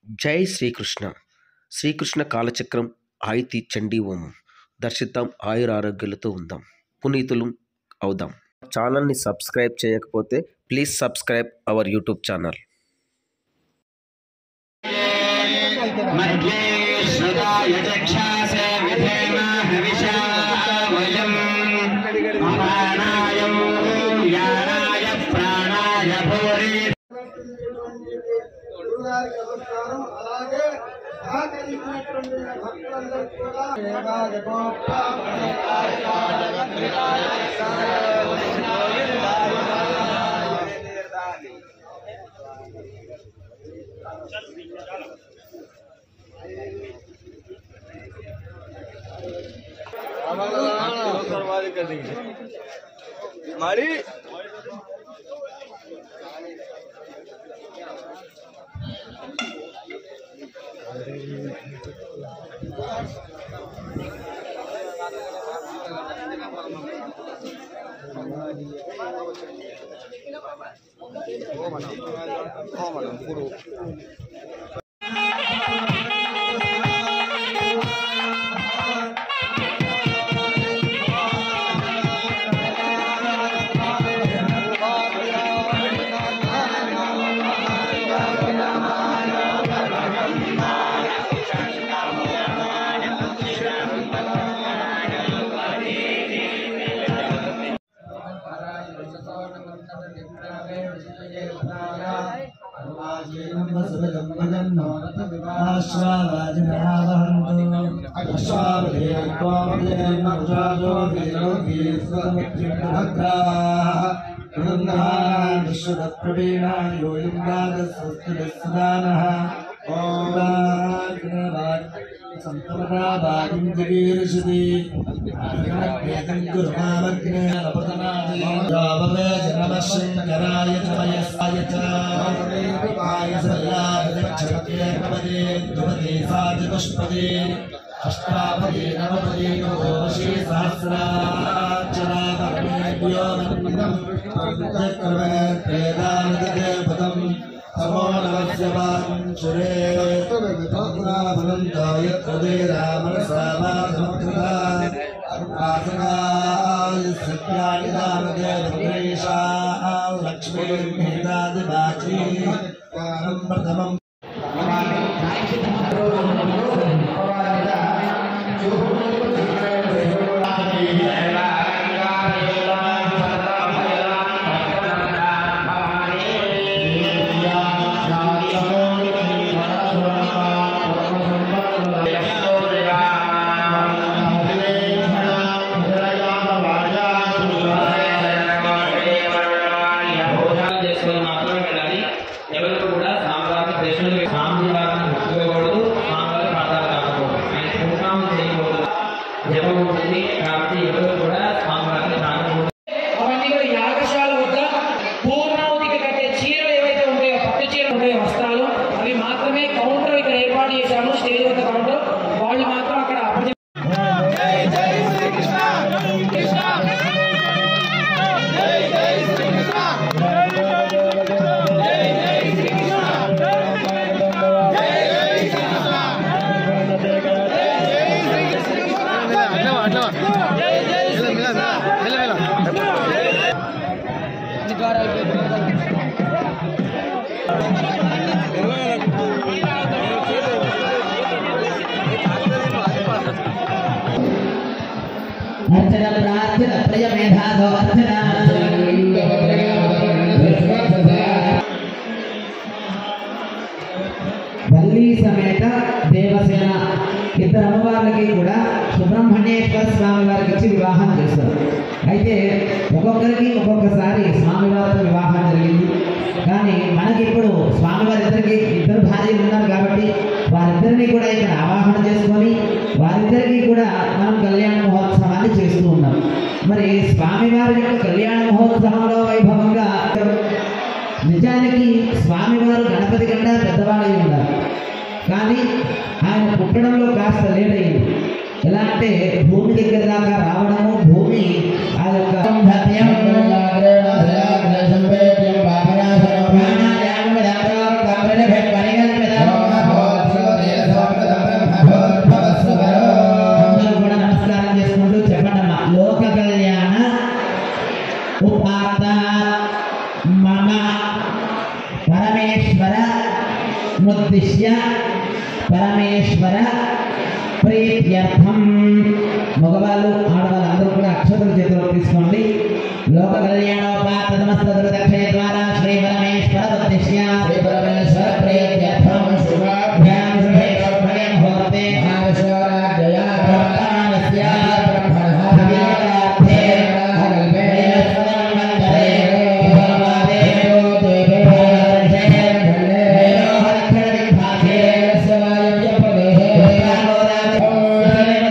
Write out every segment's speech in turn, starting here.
జై శ్రీకృష్ణ. శ్రీకృష్ణ కాలచక్రం ఆయితి చండీ ఓం దర్శిద్దాం. ఆయురారోగ్యాలతో ఉందాం, పునీతులు అవుదాం. ఛానల్ని సబ్స్క్రైబ్ చేయకపోతే please subscribe our YouTube channel. అలాగే ఆచరించినటువంటి భక్తులందరికీ కూడా మరి వల్లి సమేత దేవసేన ఇద్దరు అమ్మవార్లకి కూడా సుబ్రహ్మణ్యేశ్వర స్వామి వారికి ఇచ్చి వివాహం చేస్తారు. అయితే ఒక్కొక్కరికి ఒక్కొక్కసారి స్వామివారితో వివాహం జరిగింది. కానీ మనకి ఇప్పుడు స్వామివారిద్దరికి ఇద్దరు భార్యలు ఉన్నారు కాబట్టి వారిద్దరిని కూడా ఇక్కడ ఆవాహన చేసుకొని వారిద్దరికీ కూడా మనం కళ్యాణ మహోత్సవాన్ని చేస్తూ ఉన్నాం. మరి స్వామివారి యొక్క కళ్యాణ మహోత్సవంలో వైభవంగా నిజానికి స్వామివారు గణపతి కన్నా పెద్దవాళ్ళై ఉన్నారు. కానీ ఆయన పుట్టడంలో కాస్త లేట్ అయింది. ఎలా అంటే భూమి దగ్గర దాకా రావడము, భూమి ఆ యొక్క ప్రాణాయామ ముద్దిశ్య పరమేశ్వర ప్రీత్యర్థం. మగవాళ్ళు ఆడవాళ్ళు అందరూ కూడా అక్షతలు చేతిలో తీసుకోండి. లోక కళ్యాణోపాత సమస్త దుర్దక్షయ ద్వారా శ్రీ పరమేశ్వర ఉద్దిశ్య శ్రీ పరమేశ్వర ప్రీత్యర్థం శుభాభ్యాం శుభే శుభే ముహూర్తే మహాశివరాత్రయ ప్రధానస్య బ్రహ్మణః భవ్యార్థే కల్పే సదన్వంతరే భగవతే దేవే హరిషే ధన్నే హరిక్షణ విభాగే సవాయ ప్రదేహే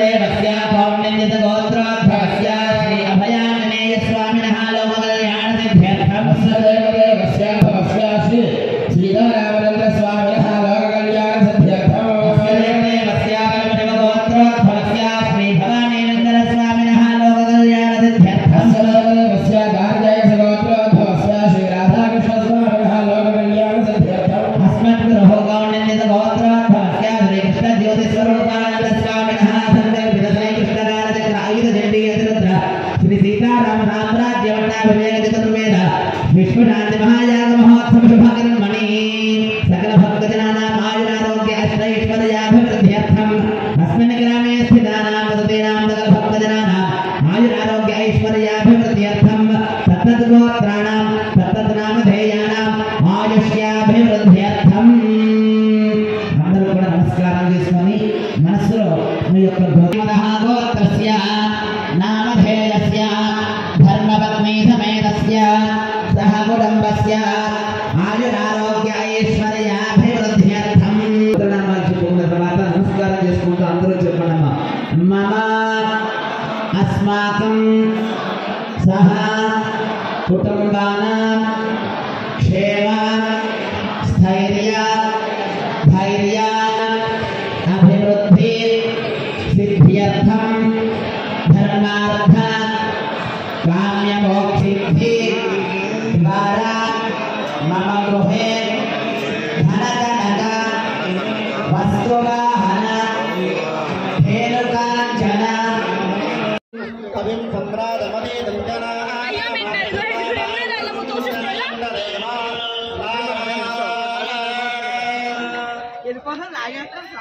దేవస్య పౌర్ణ్యంజత గోత్రోద్భవస్య శ్రీ అభయాంజనేయ స్వామినః లోక కళ్యాణ సిద్ధ్యర్థం సదేవదేవస్య భవస్య శ్రీ శ్రీధరామచంద్ర స్వామినః లోక కళ్యాణ సిద్ధ్యర్థం సదేవదేవస్య పరమశివ గోత్రోద్భవస్య శ్రీ భవానీనందన స్వామినః లోక కళ్యాణ సిద్ధ్యర్థం సదేవదేవస్య గార్జయ గోత్రోద్భవస్య శ్రీ రాధాకృష్ణ స్వామినః లోక కళ్యాణ సిద్ధ్యర్థం అస్మద్గురోః గౌణ్యంజత గోత్రోద్భవస్య శ్రీ కృష్ణ జ్యోతి స్వరూపానంద స్వామినః సంకల్పిత శ్రీ కృష్ణకాలచక్ర ఆయుధ చండీ యతిరుద్ర శ్రీ సీతారామ సామ్రాజ్యవన్నాభివేద చతుర్వేద విష్ణుశాంతి మహాయాగ మహోత్సవ శుభకర్మణి సకల భక్తజనానాం ఆయురారోగ్య ఐశ్వర్యాభివృద్ధ్యర్థం అస్మిన్ గ్రామే స్థితానాం వదతీనాం సకల భక్తజనానాం ఆయురారోగ్య ఐశ్వర్యాభివృద్ధ్యర్థం తత్తద్గోత్రాణాం తత్తద్నామధేయానాం ఆయుష్యాభివృద్ధ్యర్థం. అందరూ కూడా నమస్కారం చేసుకొని మనస్సులో మీ యొక్క గోత్రస్య నామధేయస్య ధర్మపత్ని సమేతస్య సహ కుటుంబస్య ఆయురారోగ్య ఐశ్వర్యాభివృద్ధ్యర్థం. నామాలు చెప్పుకున్న తర్వాత నమస్కారం చేసుకుంటూ అందరూ చెప్పండమ్మా. మమ అస్మాకం సహ కుటుంబానాం క్షేమ స్థైర్య ధైర్య అభివృద్ధి సిద్ధ్యర్థం ధర్మార్థ కామ్యమోక్షిద్ధి ద్వారా మమ గృహే ధనకనక వస్తువాహన ధేనుకాంచన కవిం సంప్రాదమనే దంజనా Ele corre lá e entra na